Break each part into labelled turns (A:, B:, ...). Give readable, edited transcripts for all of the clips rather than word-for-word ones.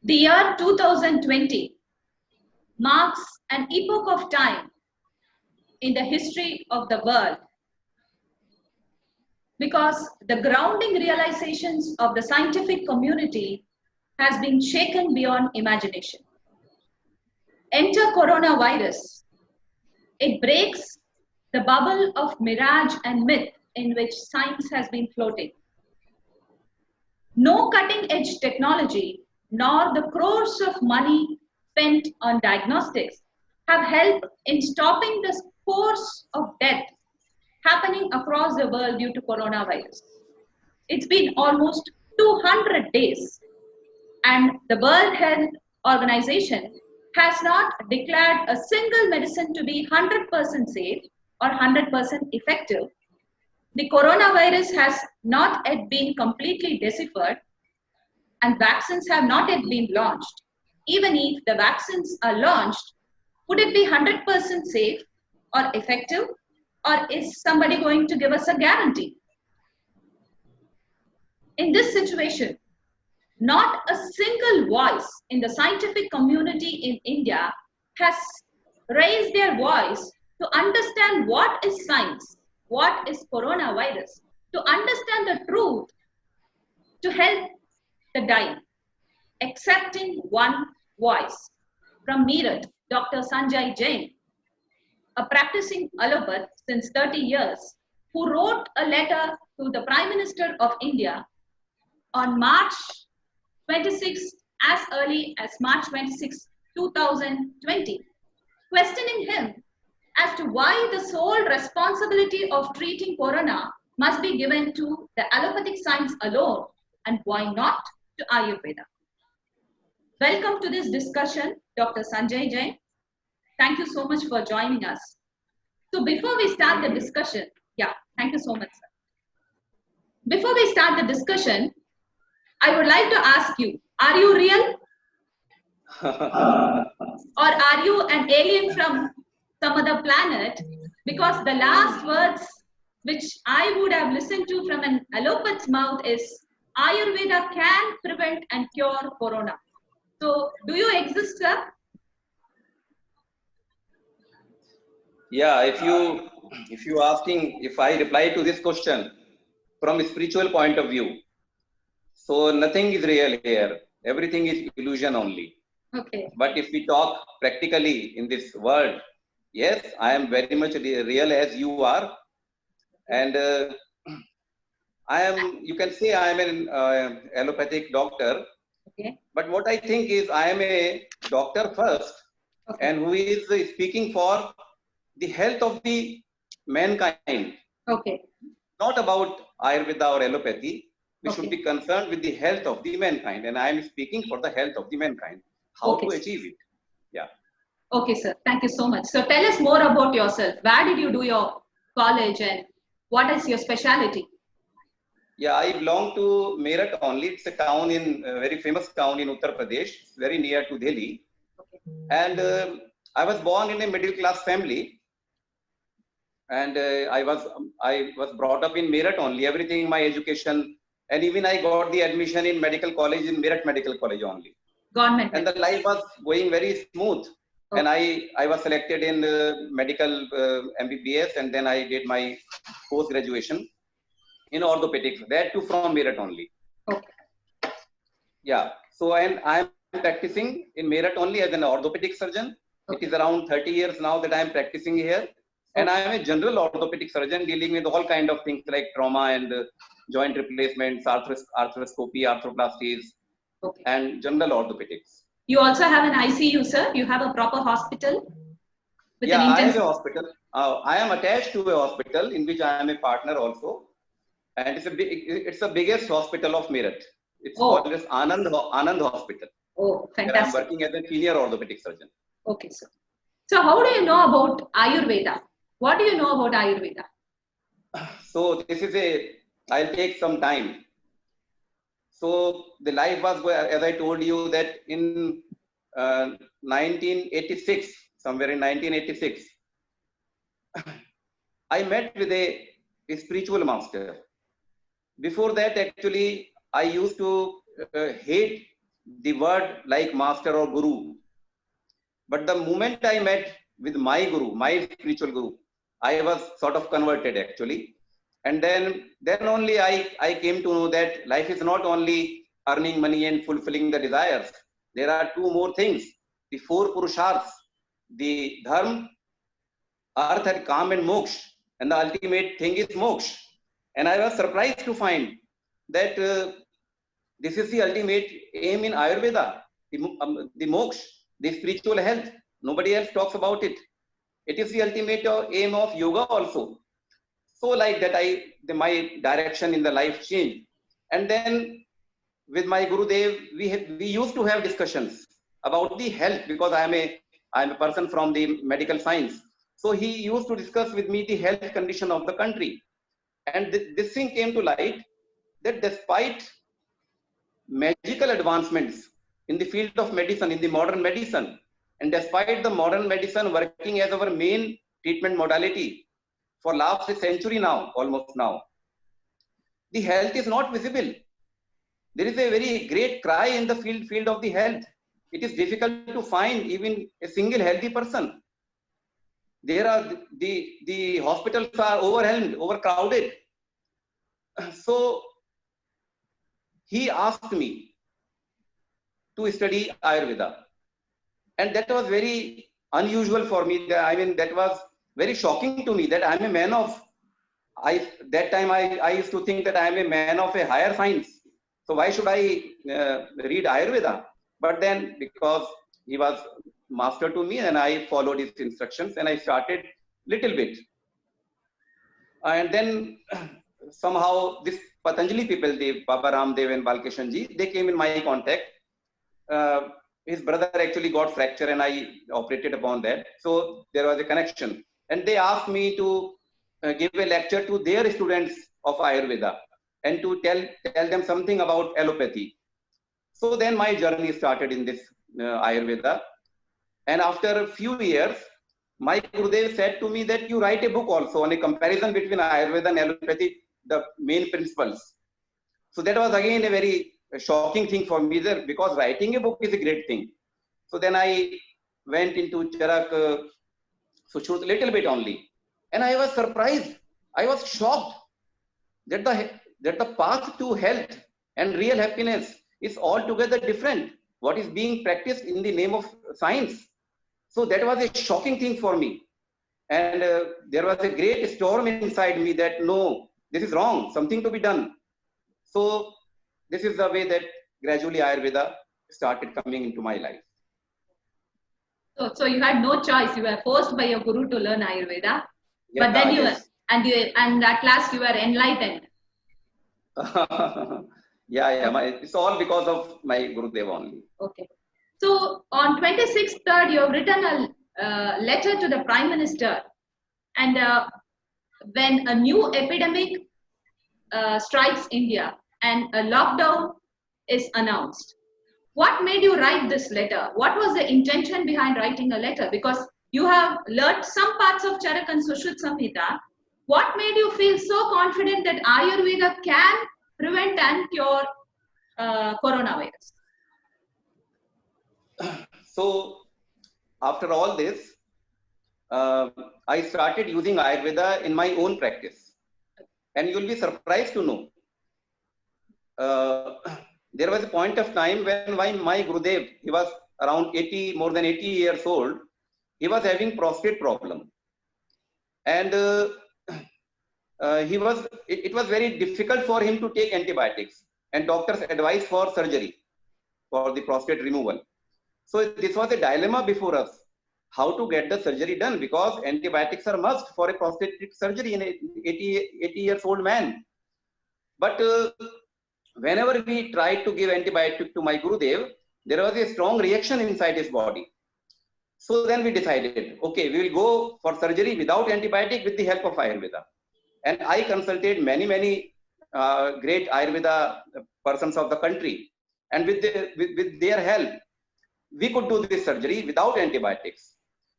A: The year 2020 marks an epoch of time in the history of the world because the grounding realizations of the scientific community has been shaken beyond imagination. Enter coronavirus. It breaks the bubble of mirage and myth in which science has been floating. No cutting-edge technology nor the crores of money spent on diagnostics have helped in stopping the course of death happening across the world due to coronavirus. It's been almost 200 days, and the World Health Organization has not declared a single medicine to be 100% safe or 100% effective. The coronavirus has not yet been completely deciphered, and vaccines have not yet been launched. Even if the vaccines are launched, would it be 100% safe or effective? Or is somebody going to give us a guarantee? In this situation, not a single voice in the scientific community in India has raised their voice to understand what is science, what is coronavirus, to understand the truth, to help the dying, excepting one voice from Meerut, Dr. Sanjay Jain, a practicing allopath since 30 years, who wrote a letter to the Prime Minister of India on March 26th, as early as March 26, 2020, questioning him as to why the sole responsibility of treating corona must be given to the allopathic science alone and why not to Ayurveda. Welcome to this discussion, Dr. Sanjay Jain. Thank you so much for joining us. So before we start the discussion, thank you so much, sir. Before we start the discussion, I would like to ask you, are you real? Or are you an alien from some other planet? Because the last words which I would have listened to from an allopath's mouth is Ayurveda can prevent and cure corona. So do you exist, sir?
B: Yeah, if you asking if I reply to this question from a spiritual point of view, so nothing is real here. Everything is illusion only.
A: Okay.
B: But if we talk practically in this world, yes, I am very much real as you are, and I am. You can say I am an allopathic doctor.
A: Okay.
B: But what I think is I am a doctor first,
A: Okay.
B: and who is speaking for the health of the mankind.
A: Okay.
B: Not about Ayurveda or allopathy. We
A: Okay.
B: should be concerned with the health of the mankind, and I am speaking for the health of the mankind. How
A: Okay.
B: to achieve it? Yeah.
A: Okay, sir. Thank you so much. So tell us more about yourself. Where did you do your college and what is your specialty?
B: Yeah, I belong to Meerut only. It's a town a very famous town in Uttar Pradesh, very near to Delhi.
A: Okay.
B: And I was born in a middle class family, and I was brought up in Meerut only. Everything, my education, and even I got the admission in medical college in Meerut Medical College only.
A: Government.
B: And the life was going very smooth.
A: Okay.
B: And I was selected in medical MBBS, and then I did my post graduation in orthopedics. That too from Meerut only.
A: Okay.
B: Yeah. So and I'm practicing in Meerut only as an orthopedic surgeon.
A: Okay.
B: It is around 30 years now that I'm practicing here. And I am a general orthopedic surgeon dealing with all kind of things like trauma and joint replacements, arthroscopy, arthroplasties,
A: Okay.
B: and general orthopedics.
A: You also have an ICU, sir? You have a proper hospital? With
B: Yeah,
A: an
B: I have
A: intensive...
B: a hospital. I am attached to a hospital in which I am a partner also. And it's the biggest hospital of Meerut. It's called as Anand Hospital.
A: Oh, fantastic.
B: Where I'm working as a senior orthopedic surgeon.
A: Okay, sir. So how do you know about Ayurveda? What do you know about Ayurveda?
B: So I'll take some time. So the life was, as I told you, that in 1986, somewhere in 1986, I met with a spiritual master. Before that, actually, I used to hate the word like master or guru. But the moment I met with my guru, my spiritual guru, I was sort of converted actually. And then only I came to know that life is not only earning money and fulfilling the desires. There are two more things: the four purusharths, the dharma, artha, and kam, and moksha. And the ultimate thing is moksha. And I was surprised to find that this is the ultimate aim in Ayurveda, the moksha, the spiritual health. Nobody else talks about it. It is the ultimate aim of yoga also. So like that, my direction in the life changed. And then with my Gurudev, we used to have discussions about the health, because I am a person from the medical science. So he used to discuss with me the health condition of the country. And this thing came to light, that despite magical advancements in the field of medicine, in the modern medicine, and despite the modern medicine working as our main treatment modality for last a century now, almost now, the health is not visible. There is a very great cry in the field of the health. It is difficult to find even a single healthy person. There are the hospitals are overwhelmed, overcrowded. So he asked me to study Ayurveda. And that was very unusual for me. That was very shocking to me, that I'm a man of, that time I used to think that I'm a man of a higher science. So why should I read Ayurveda? But then, because he was master to me, and I followed his instructions, and I started little bit. And then somehow this Patanjali people, the Baba Ramdev and Balkishan ji, they came in my contact. His brother actually got fracture, and I operated upon that. So there was a connection. And they asked me to give a lecture to their students of Ayurveda, and to tell them something about allopathy. So then my journey started in this Ayurveda. And after a few years, my Gurudev said to me that you write a book also on a comparison between Ayurveda and allopathy, the main principles. So that was again a very shocking thing for me there, because writing a book is a great thing. So then I went into Charak Sushruta a little bit only. And I was surprised. I was shocked that the path to health and real happiness is altogether different. What is being practiced in the name of science. So that was a shocking thing for me. And there was a great storm inside me that no, this is wrong, something to be done. So this is the way that gradually Ayurveda started coming into my life.
A: So you had no choice. You were forced by your guru to learn Ayurveda.
B: Yeah,
A: but then
B: yes.
A: and at last you were enlightened.
B: It's all because of my Gurudev only.
A: Okay. So on 26th, you have written a letter to the Prime Minister, and when a new epidemic strikes India and a lockdown is announced, what made you write this letter? What was the intention behind writing a letter? Because you have learnt some parts of Charak and Sushruta Samhita. What made you feel so confident that Ayurveda can prevent and cure coronavirus?
B: So after all this, I started using Ayurveda in my own practice. And you'll be surprised to know, there was a point of time when my Gurudev, he was around more than 80 years old, he was having prostate problem. And it was very difficult for him to take antibiotics, and doctors advised for surgery for the prostate removal. So this was a dilemma before us, how to get the surgery done, because antibiotics are must for a prostatic surgery in an 80 years old man. But whenever we tried to give antibiotic to my Gurudev, there was a strong reaction inside his body. So then we decided, okay, we will go for surgery without antibiotic with the help of Ayurveda. And I consulted many great Ayurveda persons of the country. And with their help, we could do this surgery without antibiotics.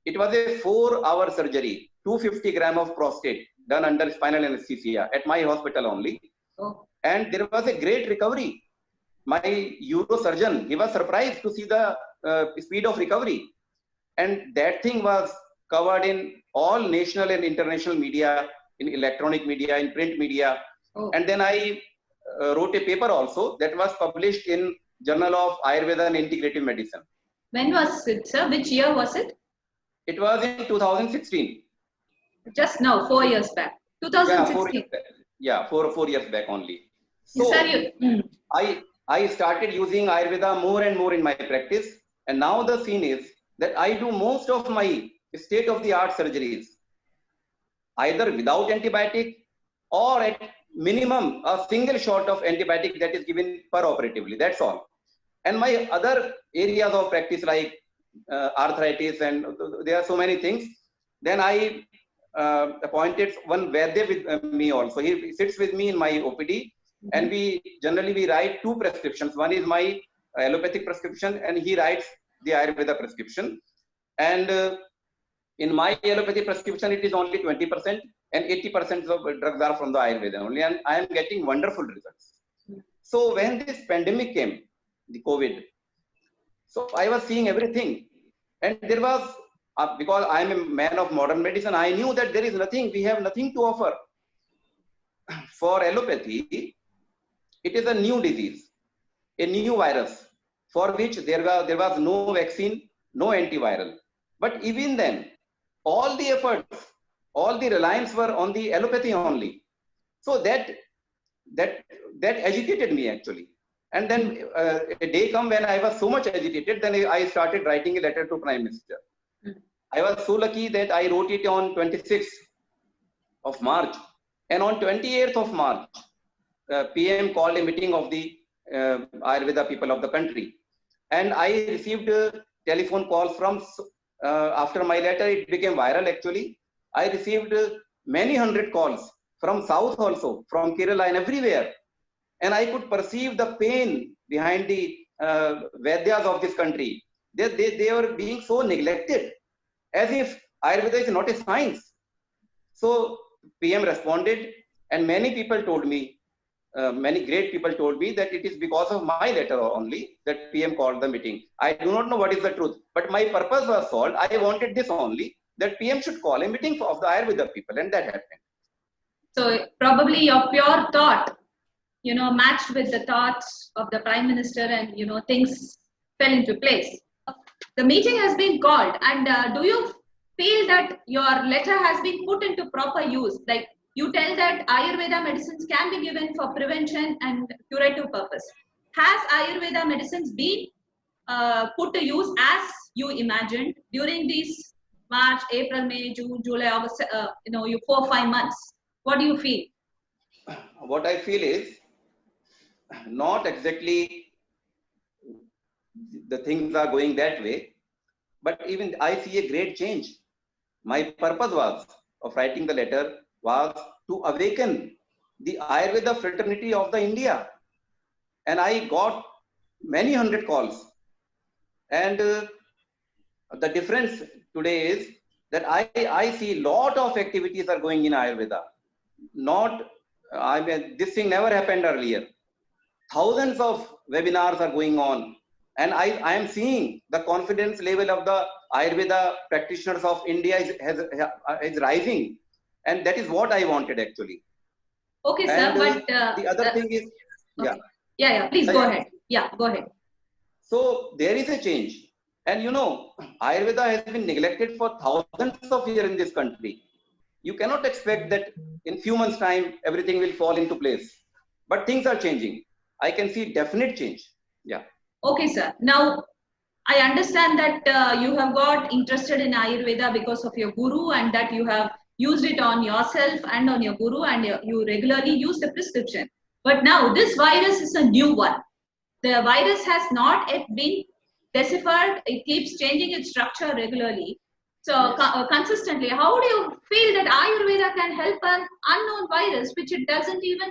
B: It was a 4-hour surgery, 250 grams of prostate done under spinal anesthesia at my hospital only. Oh. And there was a great recovery. my neurosurgeon, he was surprised to see the speed of recovery. And that thing was covered in all national and international media, in electronic media, in print media.
A: Oh.
B: And then I wrote a paper also that was published in Journal of Ayurveda and Integrative Medicine.
A: When was it, sir? Which year was it?
B: It was in 2016.
A: Just now, 4 years back. 2016.
B: Yeah, 4 years back only. So
A: Sir,
B: I started using Ayurveda more and more in my practice. And now the scene is that I do most of my state-of-the-art surgeries either without antibiotic or at minimum a single shot of antibiotic that is given per-operatively. That's all. And my other areas of practice like arthritis and there are so many things. Then I appointed one Vaidya with me also. He sits with me in my OPD, and we generally write 2 prescriptions. One is my allopathic prescription, and he writes the Ayurveda prescription. And in my allopathy prescription, it is only 20%, and 80% of drugs are from the Ayurveda only, and I am getting wonderful results. So when this pandemic came, the COVID, so I was seeing everything, and there was, because I am a man of modern medicine, I knew that there is nothing, we have nothing to offer. For allopathy, it is a new disease, a new virus, for which there was no vaccine, no antiviral. But even then, all the efforts, all the reliance were on the allopathy only. So that agitated me actually. And then a day come when I was so much agitated, then I started writing a letter to Prime Minister. I was so lucky that I wrote it on 26th of March. And on 28th of March, PM called a meeting of the Ayurveda people of the country. And I received telephone calls from, after my letter, it became viral actually. I received many hundred calls from South also, from Kerala and everywhere. And I could perceive the pain behind the Vaidyas of this country. They were being so neglected, as if Ayurveda is not a science. So PM responded, and many people told me, many great people told me that it is because of my letter only that PM called the meeting. I do not know what is the truth, but my purpose was solved. I wanted this only, that PM should call a meeting of the Ayurveda people, and that happened.
A: So probably your pure thought, matched with the thoughts of the Prime Minister, and things fell into place. The meeting has been called, and do you feel that your letter has been put into proper use? Like, you tell that Ayurveda medicines can be given for prevention and curative purpose. Has Ayurveda medicines been put to use as you imagined during these March, April, May, June, July, August, 4 or 5 months? What do you feel?
B: What I feel is not exactly the things are going that way, but even I see a great change. My purpose was of writing the letter was to awaken the Ayurveda fraternity of the India. And I got many hundred calls. And the difference today is that I see lot of activities are going in Ayurveda. This thing never happened earlier. Thousands of webinars are going on. And I am seeing the confidence level of the Ayurveda practitioners of India is rising. And that is what I wanted actually.
A: Okay,
B: and,
A: sir, but
B: the other thing is,
A: okay. Yeah, please go ahead. Yeah, go ahead.
B: So there is a change. And Ayurveda has been neglected for thousands of years in this country. You cannot expect that in few months' time, everything will fall into place. But things are changing. I can see definite change. Yeah.
A: Okay, sir. Now, I understand that you have got interested in Ayurveda because of your guru, and that you have used it on yourself and on your guru, and you regularly use the prescription. But now this virus is a new one. The virus has not yet been deciphered. It keeps changing its structure regularly. So consistently, how do you feel that Ayurveda can help an unknown virus which it doesn't even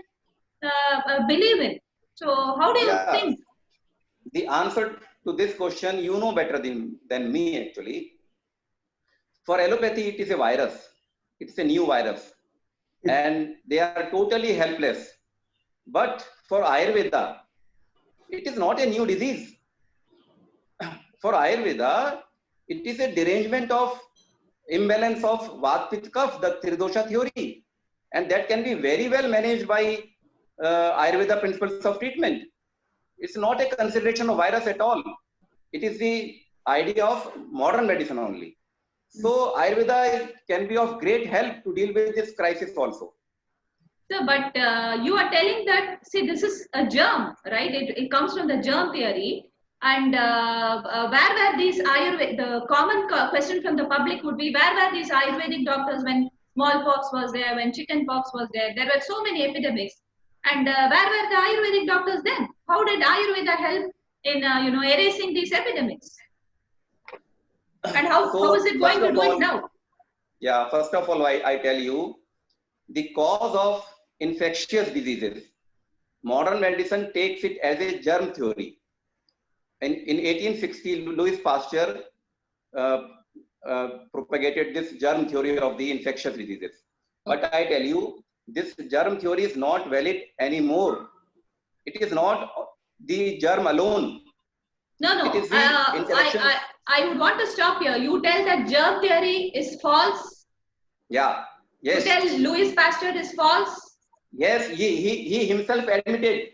A: believe in? So how do you think?
B: The answer to this question, you know better than me actually. For allopathy, it is a virus. It's a new virus. And they are totally helpless. But for Ayurveda, it is not a new disease. For Ayurveda, it is a derangement of imbalance of Vata Pitta Kapha, the Tridosha theory. And that can be very well managed by Ayurveda principles of treatment. It's not a consideration of virus at all. It is the idea of modern medicine only. So Ayurveda can be of great help to deal with this crisis also.
A: So, but you are telling that, see, this is a germ, right? It comes from the germ theory. And where were these Ayurvedic, the common question from the public would be, where were these Ayurvedic doctors when smallpox was there, when chickenpox was there? There were so many epidemics. And where were the Ayurvedic doctors then? How did Ayurveda help in, erasing these epidemics? And how is it going to do it now?
B: Yeah, first of all, I tell you, the cause of infectious diseases, modern medicine takes it as a germ theory. And in 1860, Louis Pasteur propagated this germ theory of the infectious diseases. But I tell you, this germ theory is not valid anymore. It is not the germ alone.
A: No.
B: It is the
A: I would want to stop here. You tell that germ theory is false.
B: Yeah. Yes.
A: You tell Louis Pasteur is false.
B: Yes, he himself admitted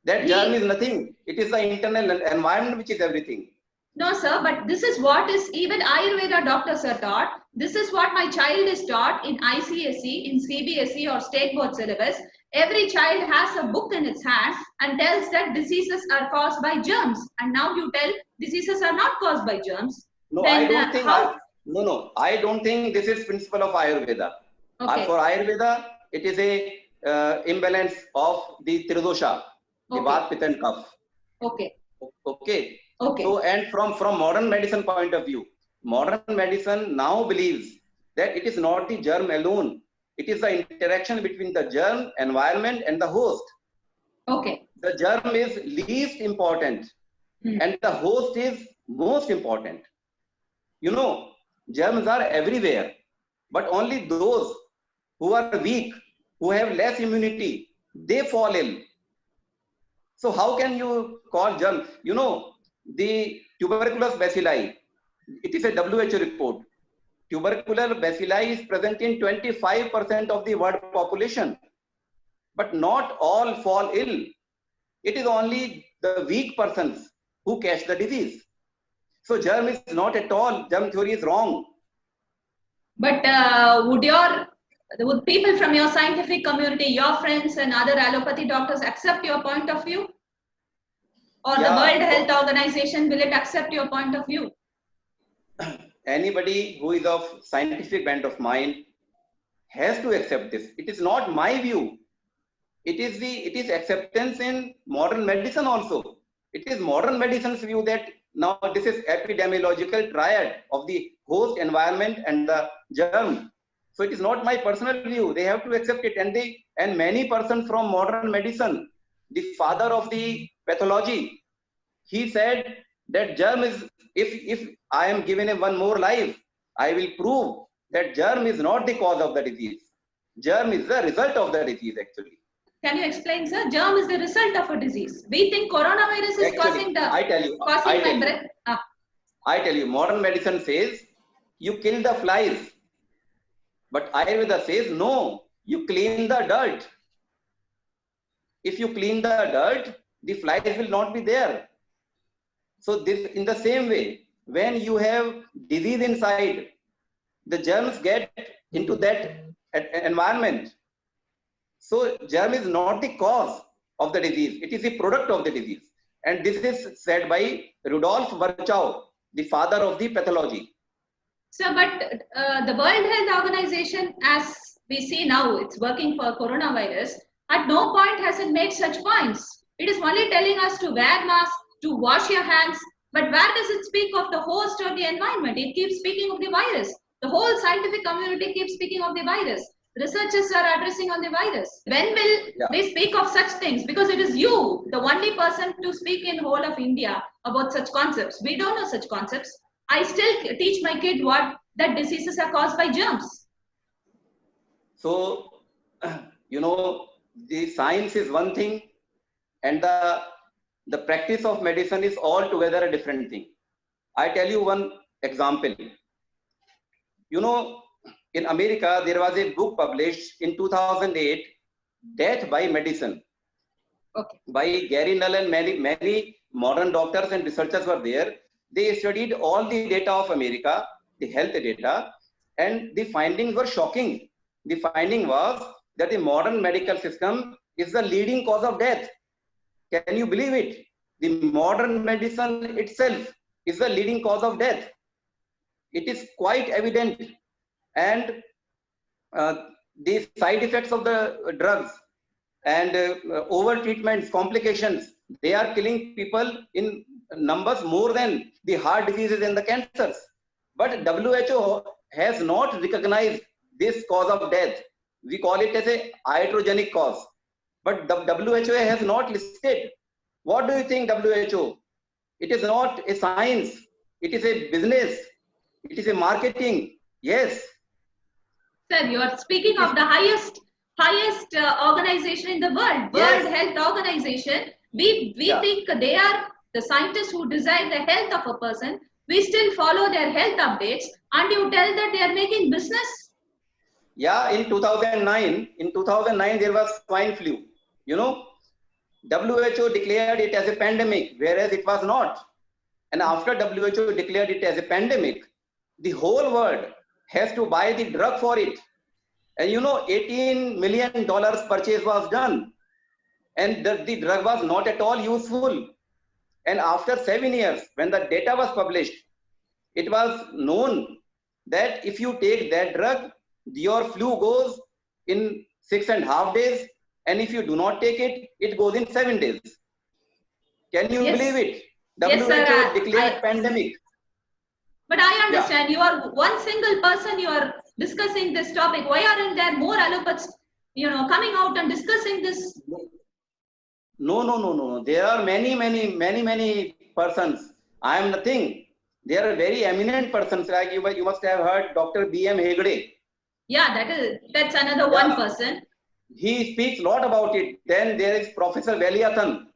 B: that germ is nothing. It is the internal environment which is everything.
A: No, sir, but this is what is even Ayurveda doctors are taught. This is what my child is taught in ICSE, in CBSE or state board syllabus. Every child has a book in its hand and tells that diseases are caused by germs. And now you tell diseases are not caused by germs.
B: No,
A: then,
B: I don't think. I don't think this is principle of Ayurveda.
A: Okay.
B: For Ayurveda, it is a imbalance of the Tridosha, the Vata, Pitta, and Kapha.
A: Okay.
B: Okay.
A: Okay.
B: So, and from modern medicine point of view, modern medicine now believes that it is not the germ alone. It is the interaction between the germ, environment, and the host.
A: Okay.
B: The germ is least important, and the host is most important. You know, germs are everywhere, but only those who are weak, who have less immunity, they fall ill. So how can you call germ? You know, the tuberculous bacilli, it is a WHO report. Tubercular bacilli is present in 25% of the world population, but not all fall ill. It is only the weak persons who catch the disease. So germ is not at all, germ theory is wrong.
A: But would people from your scientific community, your friends and other allopathy doctors accept your point of view? Or the World Health Organization, will it accept your point of view?
B: Anybody who is of scientific bent of mind has to accept this. It is not my view. It is acceptance in modern medicine also. It is modern medicine's view that now this is epidemiological triad of the host, environment, and the germ. So it is not my personal view. They have to accept it, and many persons from modern medicine, the father of the pathology, he said that germ is, if I am given one more life, I will prove that germ is not the cause of the disease. Germ is the result of the disease actually.
A: Can you explain, sir? Germ is the result of a disease. We think coronavirus is causing the breath.
B: I tell you, modern medicine says you kill the flies, but Ayurveda says no, you clean the dirt. If you clean the dirt, the flies will not be there. So this, in the same way, when you have disease inside, the germs get into that environment. So germ is not the cause of the disease, it is the product of the disease. And this is said by Rudolf Virchow, the father of the pathology.
A: So, but the World Health Organization, as we see now, it's working for coronavirus. At no point has it made such points. It is only telling us to wear masks, to wash your hands. But where does it speak of the host or the environment? It keeps speaking of the virus. The whole scientific community keeps speaking of the virus. Researchers are addressing on the virus. When will they speak of such things? Because it is you, the only person to speak in whole of India about such concepts. We don't know such concepts. I still teach my kid that diseases are caused by germs.
B: So, you know, the science is one thing and the The practice of medicine is altogether a different thing. I tell you one example. You know, in America, there was a book published in 2008, Death by Medicine,
A: Okay.
B: by Gary Null, and many modern doctors and researchers were there. They studied all the data of America, the health data, and the findings were shocking. The finding was that the modern medical system is the leading cause of death. Can you believe it? The modern medicine itself is the leading cause of death. It is quite evident. And the side effects of the drugs and over treatments, complications, they are killing people in numbers more than the heart diseases and the cancers. But WHO has not recognized this cause of death. We call it as a iatrogenic cause. But the WHO has not listed. What do you think, WHO? It is not a science. It is a business. It is a marketing. Yes.
A: Sir, you are speaking of the highest organization in the world,
B: Yes.
A: World Health Organization. We
B: Yeah.
A: think they are the scientists who decide the health of a person. We still follow their health updates, and you tell that they are making business.
B: Yeah, in 2009 there was swine flu. You know, WHO declared it as a pandemic, whereas it was not. And after WHO declared it as a pandemic, the whole world has to buy the drug for it. And you know, $18 million purchase was done. And the drug was not at all useful. And after 7 years, when the data was published, it was known that if you take that drug, your flu goes in 6.5 days. And if you do not take it, it goes in 7 days. Can you
A: Yes.
B: believe it?
A: Yes, sir,
B: WHO declared pandemic.
A: But I understand you are one single person, you are discussing this topic. Why aren't there more allopaths, coming out and discussing this?
B: No. There are many persons. I am nothing. There are very eminent persons. Like you must have heard Dr. B.M. Hegde.
A: Yeah, that's another one person.
B: He speaks a lot about it. Then there is Professor Valiathan,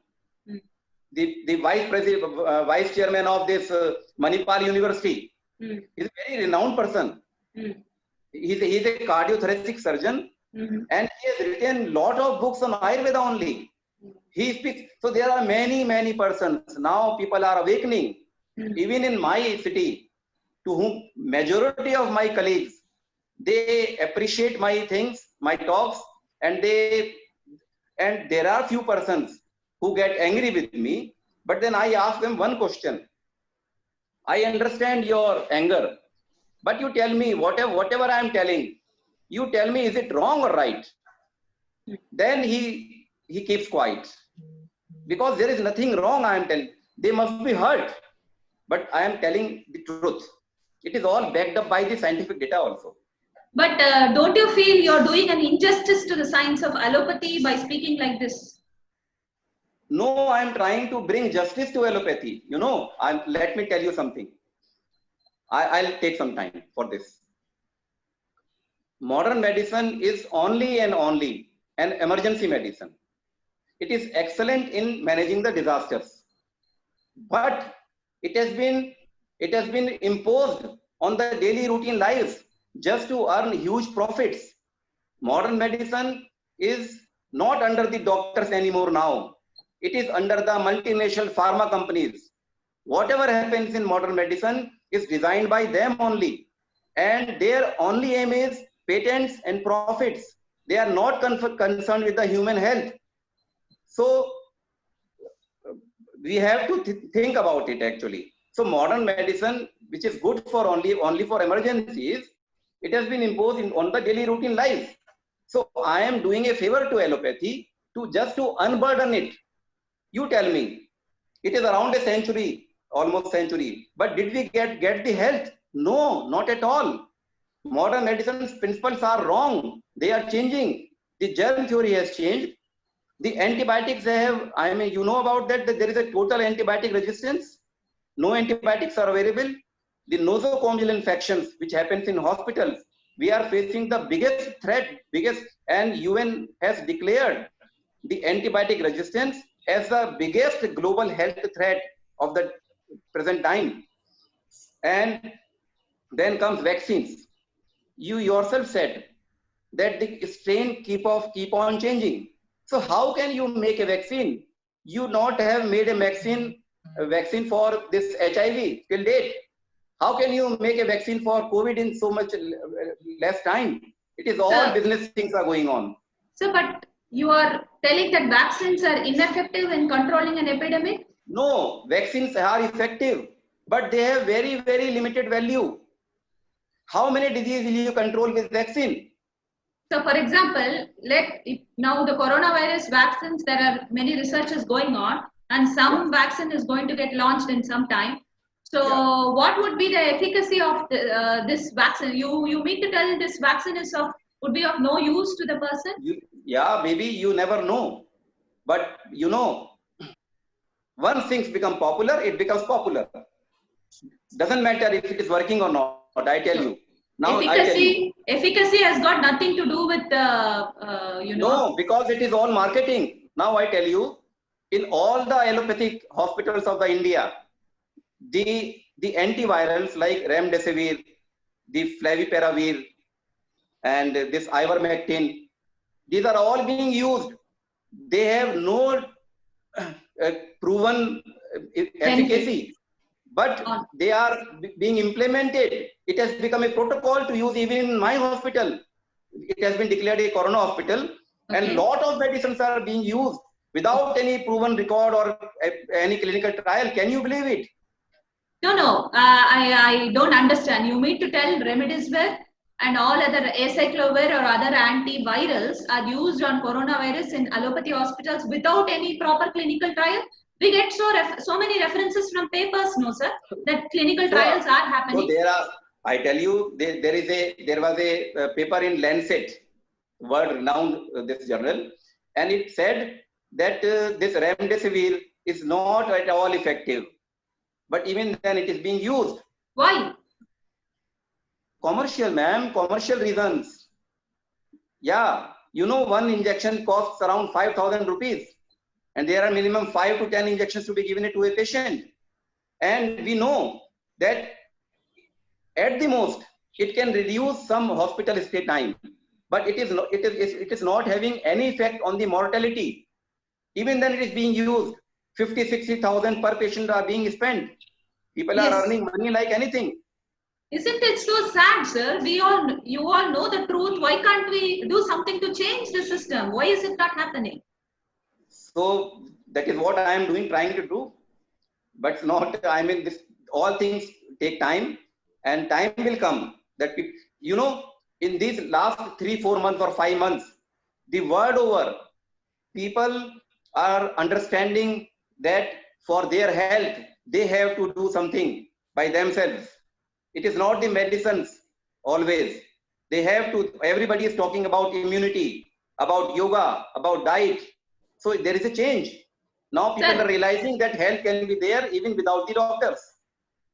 B: the vice chairman of this Manipal University. He's a very renowned person. He's a cardiothoracic surgeon, and he has written a lot of books on Ayurveda only. He speaks. So there are many persons. Now people are awakening. Even in my city, to whom majority of my colleagues, they appreciate my things, my talks, and there are few persons who get angry with me. But then I ask them one question. I understand your anger, but you tell me whatever I am telling, you tell me, is it wrong or right? Then he keeps quiet, because there is nothing wrong. I am telling, they must be hurt, but I am telling the truth. It is all backed up by the scientific data also.
A: But don't you feel you're doing an injustice to the science of allopathy by speaking like this?
B: No, I am trying to bring justice to allopathy. You know, let me tell you something. I'll take some time for this. Modern medicine is only and only an emergency medicine. It is excellent in managing the disasters, but it has been imposed on the daily routine lives just to earn huge profits. Modern medicine is not under the doctors anymore now. It is under the multinational pharma companies. Whatever happens in modern medicine is designed by them only, and their only aim is patents and profits. They are not concerned with the human health. So we have to think about it actually. So modern medicine, which is good for only for emergencies, it has been imposed on the daily routine life. So I am doing a favor to allopathy to unburden it. You tell me, it is around a century, almost century, but did we get the health? No, not at all. Modern medicine's principles are wrong. They are changing. The germ theory has changed. The antibiotics you know about that there is a total antibiotic resistance. No antibiotics are available. The nosocomial infections, which happens in hospitals, we are facing the biggest threat, and UN has declared the antibiotic resistance as the biggest global health threat of the present time. And then comes vaccines. You yourself said that the strain keep on changing. So how can you make a vaccine? You not have made a vaccine for this HIV till date. How can you make a vaccine for COVID in so much less time? It is all business things are going on.
A: So, but you are telling that vaccines are ineffective in controlling an epidemic?
B: No, vaccines are effective, but they have very, very limited value. How many diseases will you control with vaccine?
A: So, for example, now the coronavirus vaccines, there are many researches going on, and some vaccine is going to get launched in some time. So, what would be the efficacy of this vaccine? You mean to tell this vaccine would be of no use to the person?
B: Maybe you never know, but you know, once things become popular, it becomes popular. Doesn't matter if it is working or not. I tell you. Now
A: efficacy has got nothing to do with
B: No, because it is all marketing. Now I tell you, in all the allopathic hospitals of the India, the antivirals like remdesivir, the flavipiravir, and this ivermectin, these are all being used. They have no proven efficacy, but they are being implemented. It has become a protocol to use even in my hospital. It has been declared a corona hospital, and a lot of medicines are being used without any proven record or any clinical trial. Can you believe it?
A: No. I don't understand. You mean to tell remdesivir and all other acyclovir or other antivirals are used on coronavirus in allopathy hospitals without any proper clinical trial? We get so many references from papers, no sir, that clinical trials are happening.
B: So I tell you, there was a paper in Lancet, world-renowned this journal, and it said that this remdesivir is not at all effective. But even then, it is being used.
A: Why?
B: Commercial, ma'am, commercial reasons. Yeah, you know, one injection costs around 5,000 rupees, and there are minimum 5 to 10 injections to be given to a patient. And we know that at the most, it can reduce some hospital stay time, but it is not having any effect on the mortality. Even then, it is being used. 50,000-60,000 per patient are being spent. People are earning money like anything.
A: Isn't it so sad, sir? You all know the truth. Why can't we do something to change the system? Why is it not happening?
B: So that is what I am doing, trying to do. But not, I mean, all things take time, and time will come that, you know, in these last 3-4 months or 5 months, the world over, people are understanding that for their health, they have to do something by themselves. It is not the medicines always. They have to, everybody is talking about immunity, about yoga, about diet. So there is a change. Now people are realizing that health can be there even without the doctors.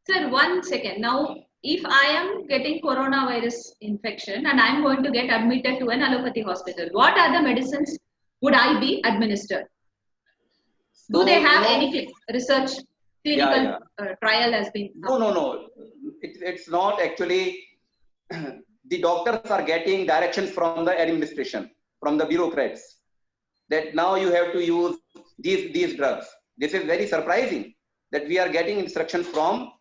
A: Sir, 1 second. Now, if I am getting coronavirus infection and I'm going to get admitted to an allopathy hospital, what other medicines would I be administered? Do they have any research, clinical trial has been?
B: No. It's not actually. The doctors are getting directions from the administration, from the bureaucrats, that now you have to use these drugs. This is very surprising that we are getting instructions from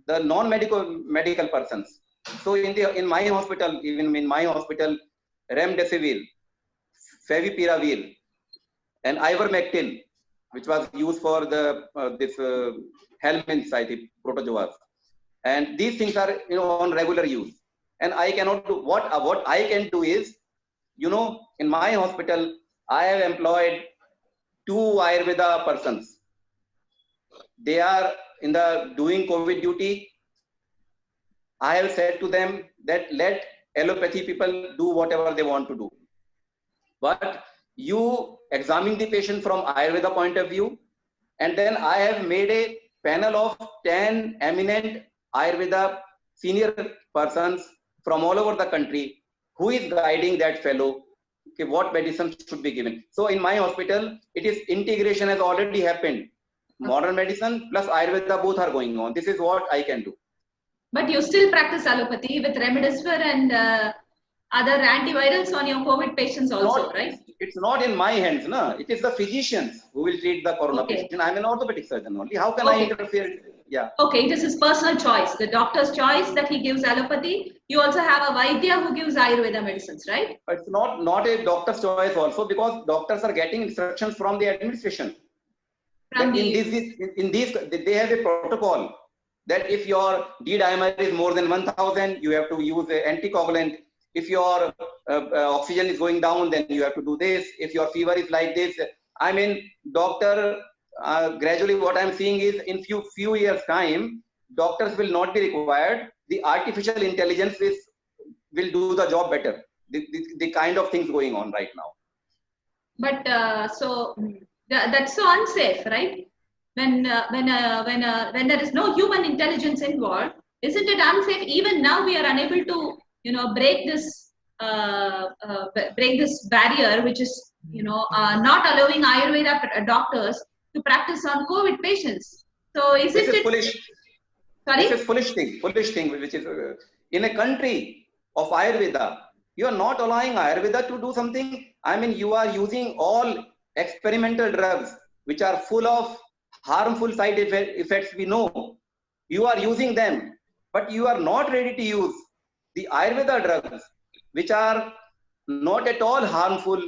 B: the non-medical persons. So in my hospital, remdesivir, favipiravir, and ivermectin, which was used for the helminths, I think, protozoas, and these things are on regular use. And I cannot do what I can do is, in my hospital, I have employed 2 Ayurveda persons. They are in the doing COVID duty. I have said to them that let allopathy people do whatever they want to do, but you examine the patient from Ayurveda point of view. And then I have made a panel of 10 eminent Ayurveda senior persons from all over the country who is guiding that fellow okay, what medicine should be given. So in my hospital, it is integration has already happened. Modern medicine plus Ayurveda, both are going on. This is what I can do.
A: But you still practice allopathy with remdesivir and other antivirals on your COVID patients also, right?
B: It's not in my hands, no. It is the physicians who will treat the corona patient. I'm an orthopedic surgeon only. How can I interfere? Yeah.
A: Okay, it is his personal choice, the doctor's choice that he gives allopathy. You also have a Vaidya who gives Ayurveda medicines, right?
B: It's not a doctor's choice also, because doctors are getting instructions from the administration. In these, they have a protocol that if your D-dimer is more than 1000, you have to use an anticoagulant. If your oxygen is going down, then you have to do this. If your fever is like this, I mean, doctor, gradually what I'm seeing is in few years time, doctors will not be required. The artificial intelligence will do the job better. The kind of things going on right now.
A: But that's so unsafe, right? When there is no human intelligence involved, isn't it unsafe? Even now we are unable to, break this barrier, which is, not allowing Ayurveda doctors to practice on COVID patients. So isn't it
B: foolish?
A: Sorry?
B: This is foolish thing, which is in a country of Ayurveda, you are not allowing Ayurveda to do something. I mean, you are using all experimental drugs, which are full of harmful side effects, we know. You are using them, but you are not ready to use the Ayurveda drugs, which are not at all harmful.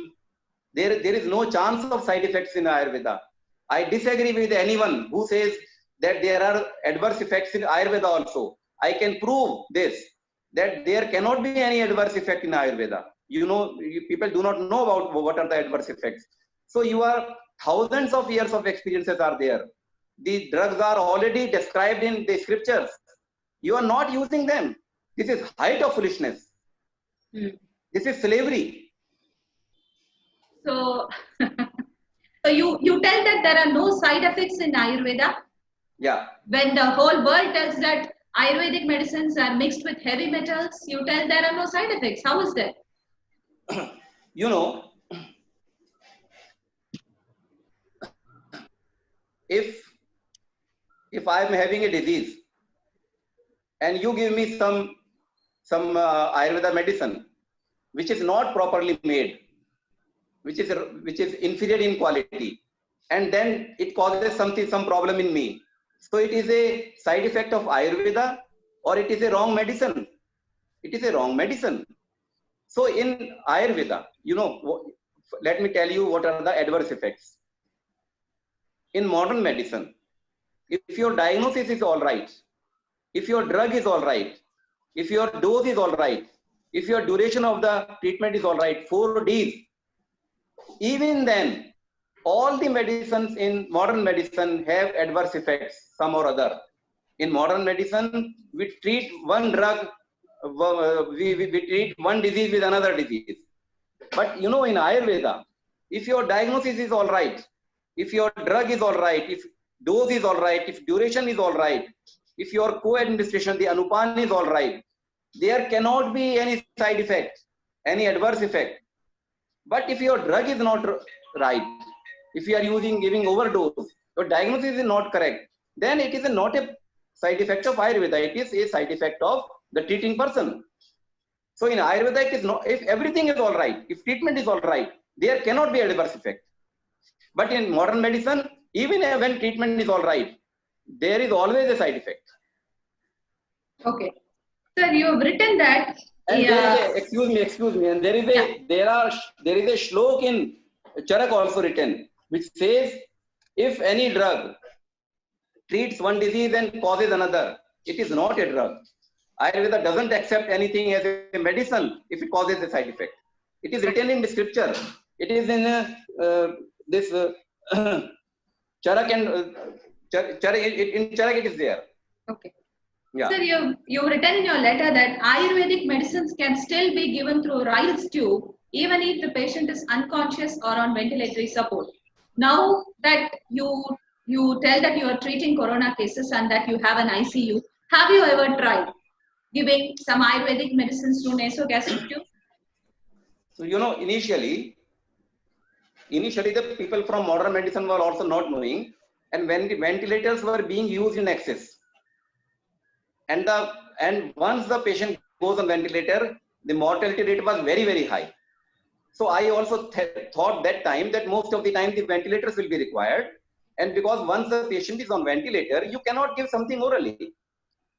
B: There is no chance of side effects in Ayurveda. I disagree with anyone who says that there are adverse effects in Ayurveda also. I can prove this, that there cannot be any adverse effect in Ayurveda. People do not know about what are the adverse effects. So thousands of years of experiences are there. The drugs are already described in the scriptures. You are not using them. This is height of foolishness. This is slavery.
A: So, so you tell that there are no side effects in Ayurveda?
B: Yeah.
A: When the whole world tells that Ayurvedic medicines are mixed with heavy metals, you tell there are no side effects. How is that?
B: If I am having a disease and you give me some Ayurveda medicine which is not properly made, which is inferior in quality, and then it causes some problem in me, so it is a side effect of Ayurveda, or it is a wrong medicine. It is a wrong medicine. So in Ayurveda, let me tell you what are the adverse effects. In modern medicine, if your diagnosis is all right, if your drug is all right, if your dose is all right, if your duration of the treatment is all right, 4 Ds, even then, all the medicines in modern medicine have adverse effects, some or other. In modern medicine, we treat one drug, we treat one disease with another disease. But in Ayurveda, if your diagnosis is all right, if your drug is all right, if dose is all right, if duration is all right, if your co-administration, the Anupan is all right, there cannot be any side effect, any adverse effect. But if your drug is not right, if you are giving overdose, your diagnosis is not correct, then it is not a side effect of Ayurveda, it is a side effect of the treating person. So in Ayurveda, it is not, if everything is all right, if treatment is all right, there cannot be adverse effect. But in modern medicine, even when treatment is all right, there is always a side effect.
A: Okay. Sir, you have written that.
B: And excuse me. And there is a shlok in Charak also written, which says, if any drug treats one disease and causes another, it is not a drug. Ayurveda doesn't accept anything as a medicine if it causes a side effect. It is written in the scripture. It is in this Charak and in Charak it is there.
A: Okay.
B: Yeah.
A: Sir, you've written in your letter that Ayurvedic medicines can still be given through Ryle's tube even if the patient is unconscious or on ventilatory support. Now that you tell that you are treating corona cases and that you have an ICU, have you ever tried giving some Ayurvedic medicines through nasogastric tube?
B: So, initially the people from modern medicine were also not knowing, and when the ventilators were being used in excess, and once the patient goes on ventilator, the mortality rate was very, very high. So I also thought that time that most of the time the ventilators will be required, and because once the patient is on ventilator, you cannot give something orally.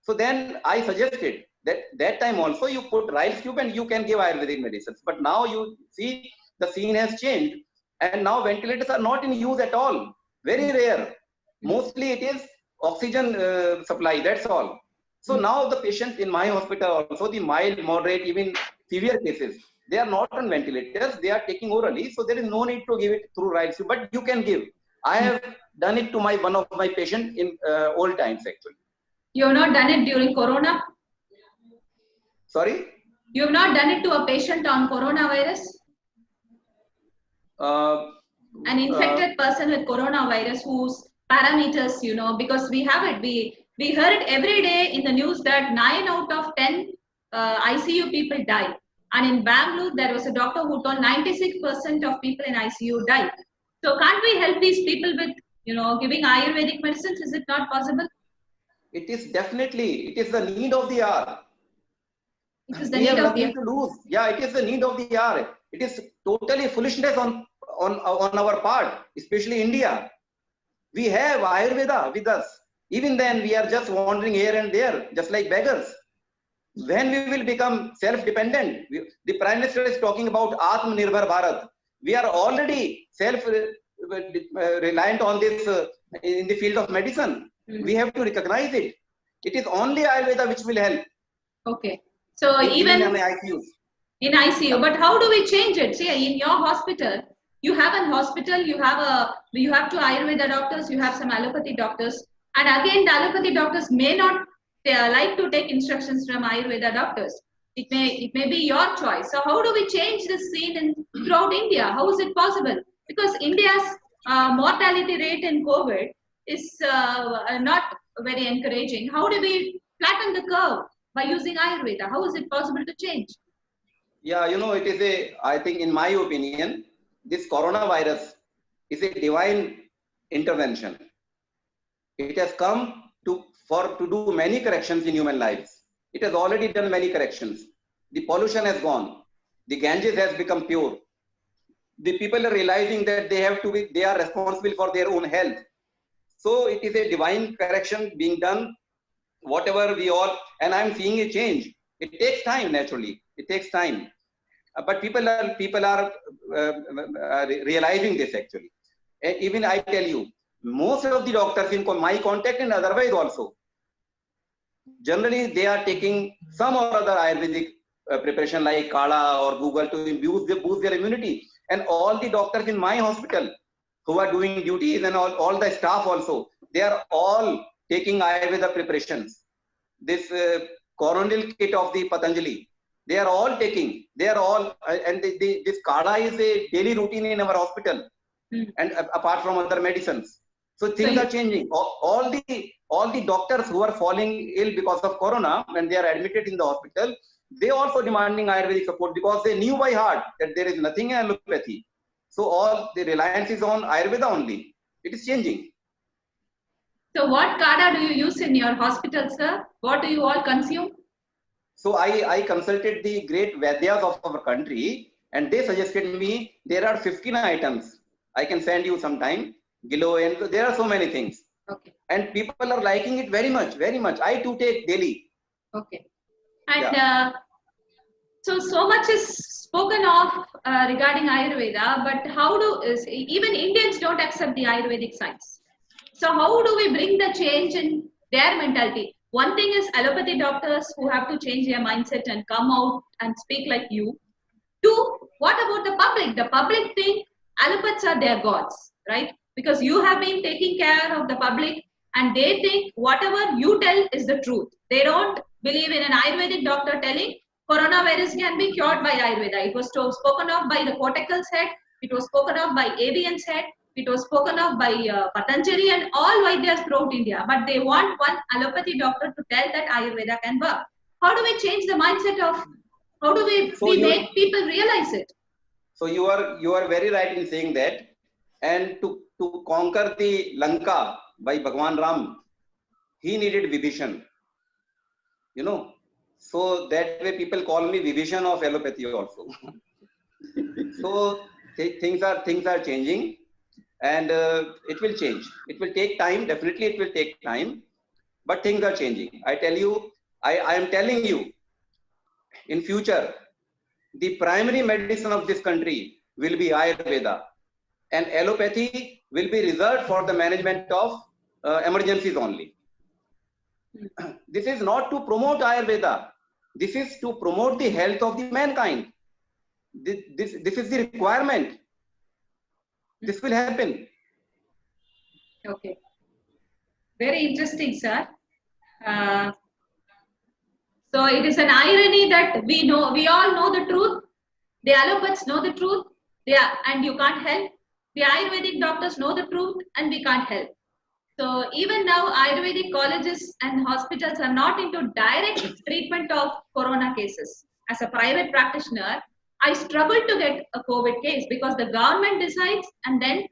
B: So then I suggested that time also you put rice cube and you can give Ayurvedic medicines. But now you see the scene has changed, and now ventilators are not in use at all. Very rare. Mostly it is oxygen supply. That's all. So now the patients in my hospital also, the mild, moderate, even severe cases, they are not on ventilators. They are taking orally. So there is no need to give it through rice cube, but you can give. I have done it to one of my patients in old times actually.
A: You have not done it during Corona?
B: Sorry?
A: You have not done it to a patient on coronavirus? An infected person with coronavirus whose parameters, because we have it, we hear it every day in the news that 9 out of 10 ICU people die. And in Bangalore, there was a doctor who told 96% of people in ICU died. So can't we help these people with, giving Ayurvedic medicines? Is it not possible?
B: It is definitely, it is the need of the hour.
A: It is the
B: We
A: need
B: have
A: of the
B: nothing to lose. Yeah, it is the need of the hour. It is totally foolishness on our part, especially India. We have Ayurveda with us. Even then, we are just wandering here and there, just like beggars. When we will become self-dependent, the Prime Minister is talking about Atmanirbhar Bharat. We are already self-reliant on this in the field of medicine. We have to recognize it. It is only Ayurveda which will help.
A: Okay. So even
B: in ICU.
A: In ICU, but how do we change it? See, in your hospital, you have an hospital, you have two Ayurveda doctors, you have some allopathy doctors, and again, the allopathy doctors may not like to take instructions from Ayurveda doctors. It may be your choice. So how do we change this scene throughout India? How is it possible? Because India's mortality rate in COVID is not very encouraging. How do we flatten the curve by using Ayurveda? How is it possible to change?
B: Yeah, it is I think in my opinion, this coronavirus is a divine intervention. It has come to do many corrections in human lives. It has already done many corrections. The pollution has gone. The Ganges has become pure. The people are realizing that they are responsible for their own health. So it is a divine correction being done. Whatever and I'm seeing a change. It takes time, naturally. It takes time. But people are realizing this actually. Even I tell you, most of the doctors in my contact and otherwise also, generally they are taking some or other Ayurvedic preparation like Kala or Google to boost their immunity. And all the doctors in my hospital who are doing duties and all the staff also, they are all taking Ayurveda preparations. This coronal kit of the Patanjali, they are all taking. They are all, and this Kala is a daily routine in our hospital, and apart from other medicines. So things are changing. All the doctors who are falling ill because of Corona, when they are admitted in the hospital, they also demanding Ayurvedic support because they knew by heart that there is nothing in allopathy. So all the reliance is on Ayurveda only. It is changing.
A: So what Kada do you use in your hospital, sir? What do you all consume?
B: So I consulted the great Vaidyas of our country, and they suggested me there are 15 items. I can send you sometime. Gilo, and there are so many things.
A: Okay.
B: And people are liking it very much, very much. I too take daily.
A: Okay. And so much is spoken of regarding Ayurveda, but even Indians don't accept the Ayurvedic science. So how do we bring the change in their mentality? One thing is allopathy doctors who have to change their mindset and come out and speak like you. Two, what about the public? The public think allopaths are their gods, right? Because you have been taking care of the public and they think whatever you tell is the truth. They don't believe in an Ayurvedic doctor telling coronavirus can be cured by Ayurveda. It was spoken of by the Kottakal's head. It was spoken of by ABN's head. It was spoken of by Patanjali and all Vaidyas throughout India. But they want one allopathy doctor to tell that Ayurveda can work. How do we change the mindset of, how do we make people realize it?
B: So you are very right in saying that. And to conquer the Lanka by Bhagwan Ram, he needed Vibhishan, you know. So that way people call me Vibhishan of allopathy also. So things are changing, and it will change. It will take time. Definitely, it will take time, but things are changing. I tell you, I am telling you, in future, the primary medicine of this country will be Ayurveda, and allopathy will be reserved for the management of emergencies only. This is not to promote Ayurveda. This is to promote the health of the mankind. This is the requirement. This will happen.
A: Okay. Very interesting, sir. So it is an irony that we all know the truth. The allopats know the truth, and you can't help. The Ayurvedic doctors know the truth, and we can't help. So even now, Ayurvedic colleges and hospitals are not into direct treatment of corona cases. As a private practitioner, I struggle to get a COVID case because the government decides and then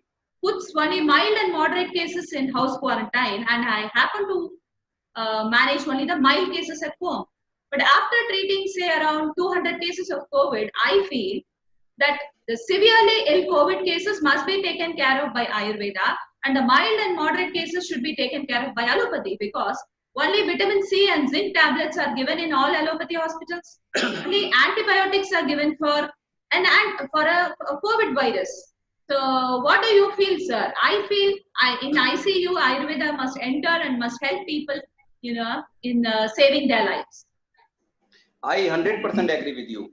A: puts only mild and moderate cases in house quarantine, and I happen to manage only the mild cases at home. But after treating, say, around 200 cases of COVID, I feel that the severely ill COVID cases must be taken care of by Ayurveda, and the mild and moderate cases should be taken care of by allopathy, because only vitamin C and zinc tablets are given in all allopathy hospitals. Only antibiotics are given for a COVID virus. So, what do you feel, sir? I feel in ICU, Ayurveda must enter and must help people, in saving their lives.
B: I 100% agree with you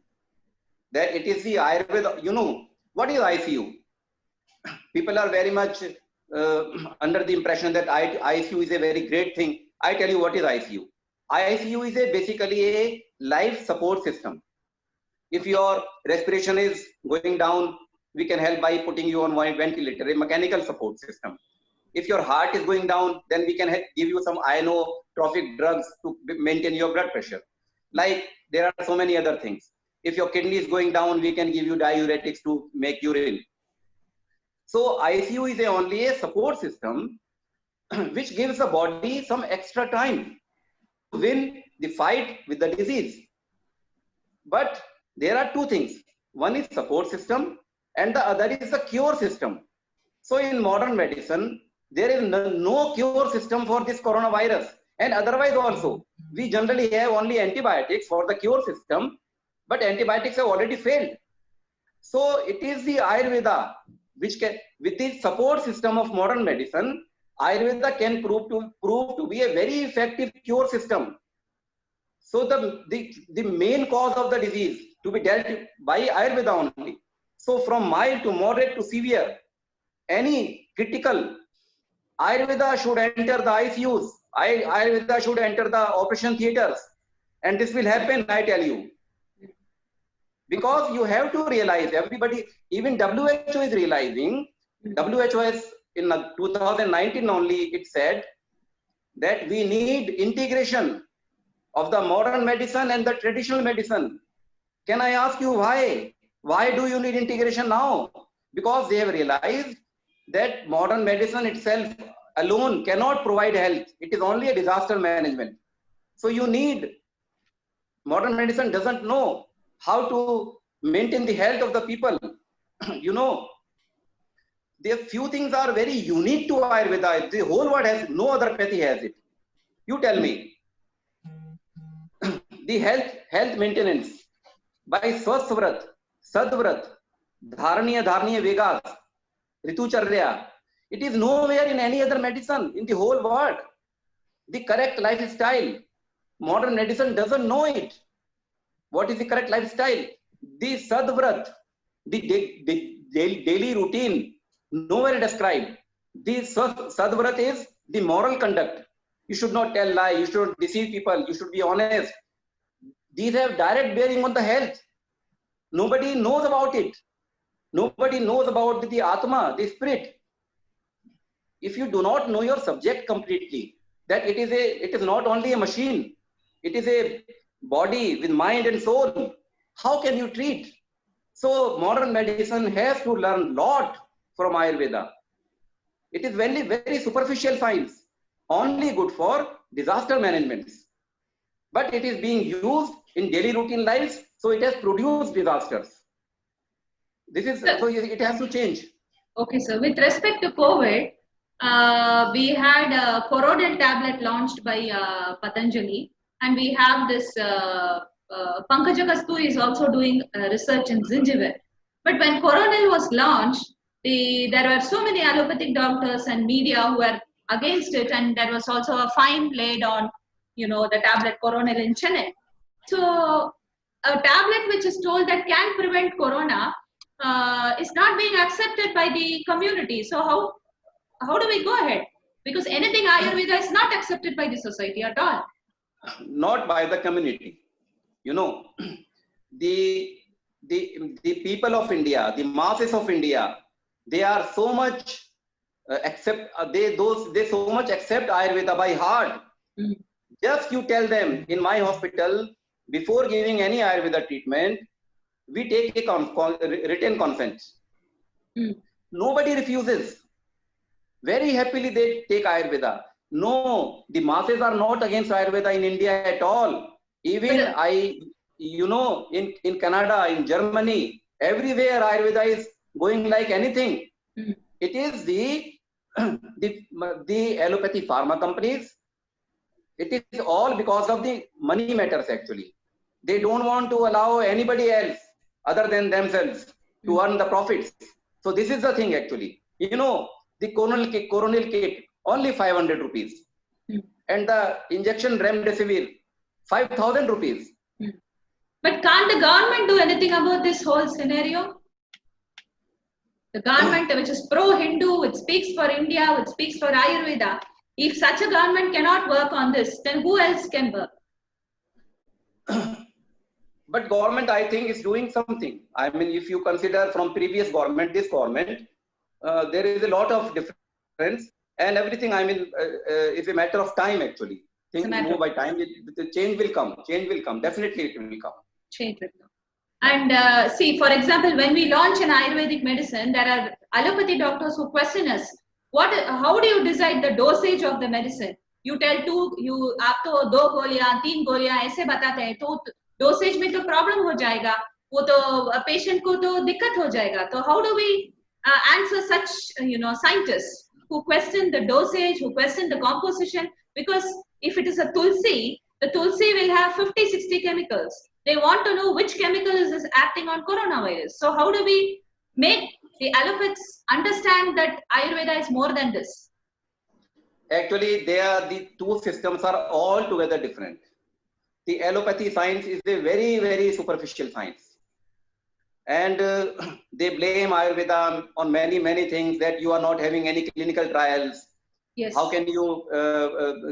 B: that it is the Ayurveda. You know, what is ICU? People are very much under the impression that ICU is a very great thing. I tell you what is ICU. ICU is basically a life support system. If your respiration is going down, we can help by putting you on one ventilator, a mechanical support system. If your heart is going down, then we can give you some inotropic drugs to maintain your blood pressure. Like there are so many other things. If your kidney is going down, we can give you diuretics to make urine. So ICU is only a support system which gives the body some extra time to win the fight with the disease. But there are two things. One is support system and the other is the cure system. So in modern medicine, there is no cure system for this coronavirus. And otherwise also, we generally have only antibiotics for the cure system, but antibiotics have already failed. So it is the Ayurveda which can, with the support system of modern medicine, Ayurveda can prove to be a very effective cure system. So the main cause of the disease to be dealt by Ayurveda only. So from mild to moderate to severe, any critical, Ayurveda should enter the ICUs. Ayurveda should enter the operation theaters. And this will happen, I tell you. Because you have to realize, everybody, even WHO is realizing, WHO has in 2019 only, it said that we need integration of the modern medicine and the traditional medicine. Can I ask you why? Why do you need integration now? Because they have realized that modern medicine itself alone cannot provide health. It is only a disaster management. So you need, modern medicine doesn't know how to maintain the health of the people. You know, there few things are very unique to Ayurveda. The whole world has, no other pathy has it. You tell me. The health maintenance by Swasthvrat, Sadvrat, Dharaniya Vegas, Ritucharya. It is nowhere in any other medicine in the whole world. The correct lifestyle. Modern medicine doesn't know it. What is the correct lifestyle? The Sadvrat, the daily routine, nowhere described. The Sadvrat is the moral conduct. You should not tell lie, you should not deceive people, you should be honest. These have direct bearing on the health. Nobody knows about it. Nobody knows about the Atma, the spirit. If you do not know your subject completely, that it is not only a machine, it is a body with mind and soul, how can you treat? So modern medicine has to learn lot from Ayurveda. It is very, very superficial science, only good for disaster management. But it is being used in daily routine lives, so it has produced disasters. This is, so it has to change.
A: Okay, so with respect to COVID, we had a Coronel tablet launched by Patanjali, and we have this Pankaja Kasturi is also doing research in gingiva. But when Coronel was launched, there were so many allopathic doctors and media who were against it, and there was also a fine laid on, the tablet Coronel in Chennai. So a tablet which is told that can prevent corona is not being accepted by the community. So how do we go ahead? Because anything Ayurveda is not accepted by the society at all.
B: Not by the community. The people of India, the masses of India, they are so much they so much accept Ayurveda by heart.
A: Mm.
B: Just you tell them, in my hospital, before giving any Ayurveda treatment, we take a written consent.
A: Mm.
B: Nobody refuses. Very happily they take Ayurveda. No, the masses are not against Ayurveda in India at all. Even in Canada, in Germany, everywhere Ayurveda is going like anything.
A: Mm.
B: It is the allopathy pharma companies. It is all because of the money matters actually. They don't want to allow anybody else other than themselves to earn the profits. So this is the thing actually. The coronal kit only 500 rupees. And the injection remdesivir 5,000 rupees.
A: But can't the government do anything about this whole scenario? The government, which is pro-Hindu, which speaks for India, which speaks for Ayurveda, if such a government cannot work on this, then who else can work?
B: But government, I think, is doing something. I mean, if you consider from previous government, this government, there is a lot of difference, and everything, I mean, is a matter of time actually. Things move by time. The change will come. Change will come. Definitely, it will come.
A: Change will come. And see, for example, when we launch an Ayurvedic medicine, there are allopathy doctors who question us. How do you decide the dosage of the medicine? You tell आपको 2 गोलियां 3 गोलियां ऐसे बताते हैं, तो dosage में तो problem हो जाएगा, वो तो patient को तो दिक्कत हो जाएगा. So how do we answer such scientists who question the dosage, who question the composition? Because if it is a tulsi, the tulsi will have 50-60 chemicals. They want to know which chemical is acting on coronavirus. So how do we make the allopathics understand that Ayurveda is more than this?
B: Actually, the two systems are altogether different. The allopathy science is a very, very superficial science. And they blame Ayurveda on many, many things, that you are not having any clinical trials.
A: Yes.
B: How can you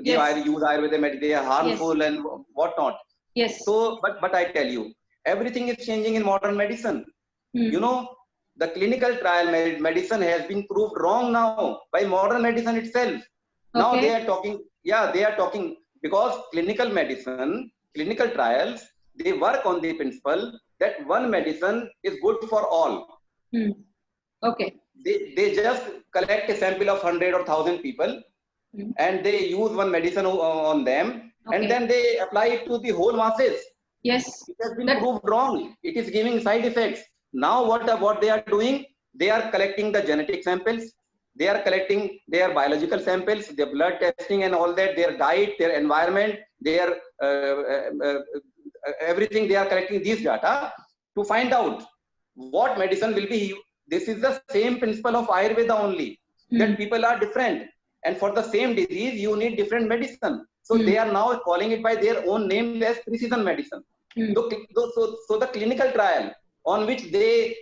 B: use Ayurveda? They are harmful and whatnot.
A: Yes.
B: So, but I tell you, everything is changing in modern medicine. The clinical trial medicine has been proved wrong now by modern medicine itself. Okay. Now they are talking because clinical medicine, clinical trials, they work on the principle that one medicine is good for all.
A: Okay.
B: They just collect a sample of 100 or 1,000 people and they use one medicine on them. Okay. And then they apply it to the whole masses.
A: Yes.
B: It has been proved wrong. It is giving side effects. Now what they are doing, they are collecting the genetic samples. They are collecting their biological samples, their blood testing and all that, their diet, their environment, their everything. They are collecting these data to find out what medicine will be. This is the same principle of Ayurveda only, that people are different. And for the same disease, you need different medicine. So they are now calling it by their own name as precision medicine. So the clinical trial on which they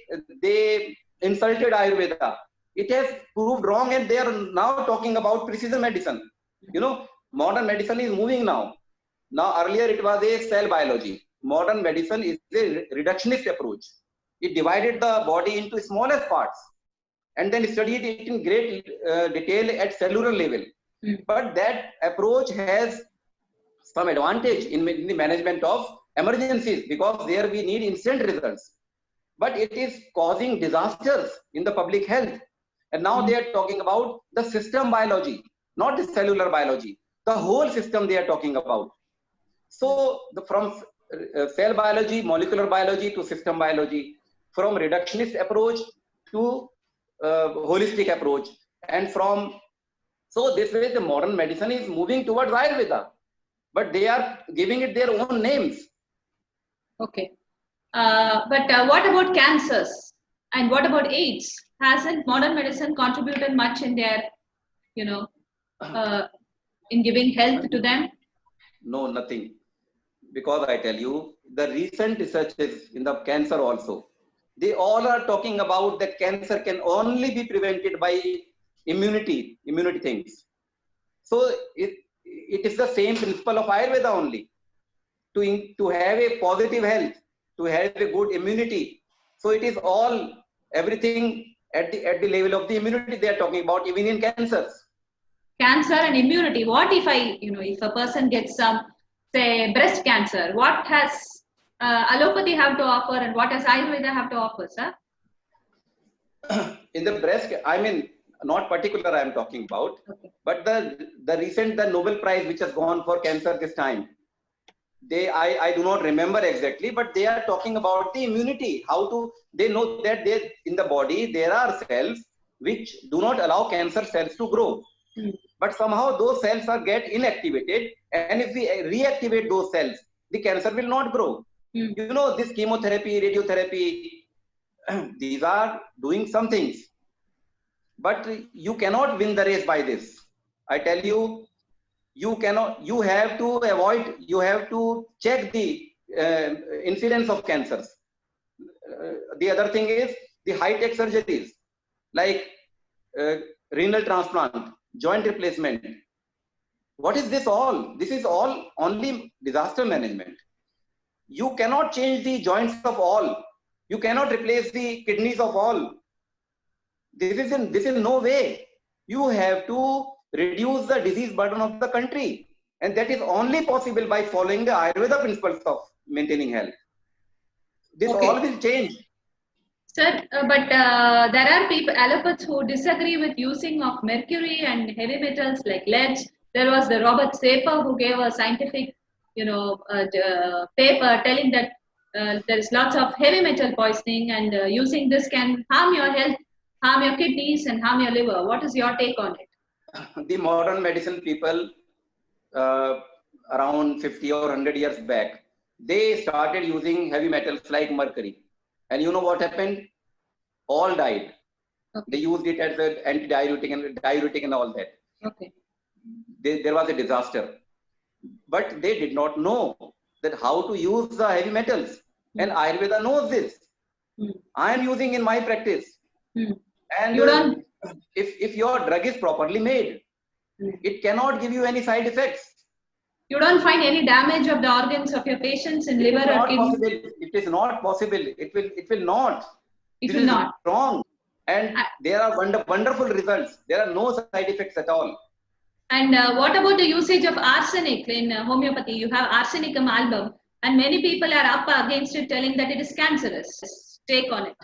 B: insulted Ayurveda, it has proved wrong, and they are now talking about precision medicine. Modern medicine is moving now. Now earlier it was a cell biology. Modern medicine is a reductionist approach. It divided the body into smallest parts and then studied it in great detail at cellular level. But that approach has some advantage in the management of emergencies, because there we need instant results. but it is causing disasters in the public health. And now they are talking about the system biology, not the cellular biology, the whole system they are talking about. So from cell biology, molecular biology to system biology, from reductionist approach to holistic approach, and so this way the modern medicine is moving towards Ayurveda, but they are giving it their own names.
A: Okay. But what about cancers? And what about AIDS? Hasn't modern medicine contributed much in their, in giving health to them?
B: No, nothing. Because I tell you, the recent researches in the cancer also, they all are talking about that cancer can only be prevented by immunity things. So it is the same principle of Ayurveda only. To have a positive health, to have a good immunity. So it is all, everything at the level of the immunity they are talking about, even in cancers.
A: Cancer and immunity. What if if a person gets some, say, breast cancer, what has allopathy have to offer and what does Ayurveda have to offer, sir?
B: In the breast, I mean, not particular I am talking about, okay. But the recent, the Nobel Prize which has gone for cancer this time, I do not remember exactly, but they are talking about the immunity, they know that in the body there are cells which do not allow cancer cells to grow. But somehow those cells get inactivated, and if we reactivate those cells, the cancer will not grow. This chemotherapy, radiotherapy, these are doing some things, but you cannot win the race by this. I tell you, you have to avoid, you have to check the incidence of cancers. The other thing is the high-tech surgeries like renal transplant, joint replacement. What is this all? This is all only disaster management. You cannot change the joints of all. You cannot replace the kidneys of all. This is no way. You have to reduce the disease burden of the country, and that is only possible by following the Ayurveda principles of maintaining health. This all will change.
A: Sir, but there are people, allopathists, who disagree with using of mercury and heavy metals like lead. There was the Robert Sapir who gave a scientific, paper telling that there is lots of heavy metal poisoning, and using this can harm your health, harm your kidneys, and harm your liver. What is your take on it?
B: The modern medicine people, around 50 or 100 years back, they started using heavy metals like mercury. And you know what happened? All died. Okay. They used it as an antidiuretic and all that.
A: Okay.
B: There was a disaster. But they did not know that how to use the heavy metals. And Ayurveda knows this. I am using in my practice. And
A: you don't...
B: if your drug is properly made, it cannot give you any side effects.
A: You don't find any damage of the organs of your patients in liver or kidney?
B: It is not possible. It will not.
A: It will not.
B: Wrong. And there are wonderful results. There are no side effects at all.
A: And what about the usage of arsenic in homeopathy? You have arsenicum album, and many people are up against it, telling that it is cancerous. Take on it.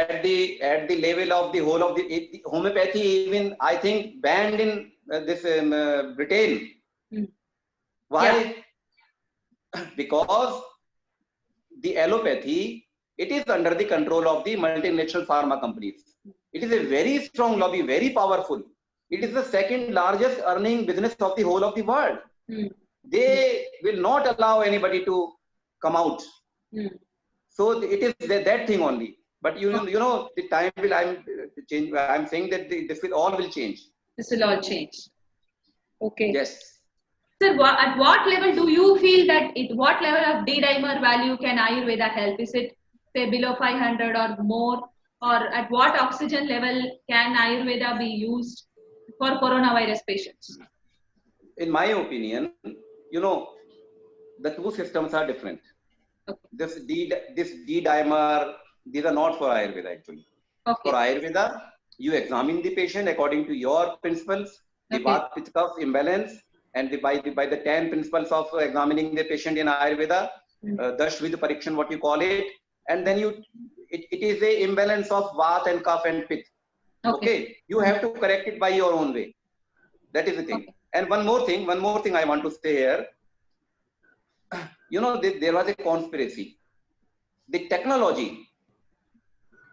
B: At the level of the whole of the homeopathy, even I think banned in this Britain. Why? Yeah. Because the allopathy, it is under the control of the multinational pharma companies. It is a very strong lobby, very powerful. It is the second largest earning business of the whole of the world. They will not allow anybody to come out. So it is that thing only. But you know, the time will change. I'm saying that this will all change.
A: This will all change. Okay.
B: Yes.
A: Sir, at what level do you feel that what level of D-dimer value can Ayurveda help? Is it, say, below 500 or more? Or at what oxygen level can Ayurveda be used for coronavirus patients?
B: In my opinion, the two systems are different. Okay. This D-dimer, these are not for Ayurveda actually. Okay. For Ayurveda, you examine the patient according to your principles, the Vata Pitta Kapha imbalance, and by the 10 principles of examining the patient in Ayurveda, Dashvid Parikshan, what you call it, and then it is a imbalance of Vata and Kapha and Pitta. Okay. You have to correct it by your own way. That is the thing.
A: Okay.
B: And one more thing I want to say here. You know, there was a conspiracy. The technology,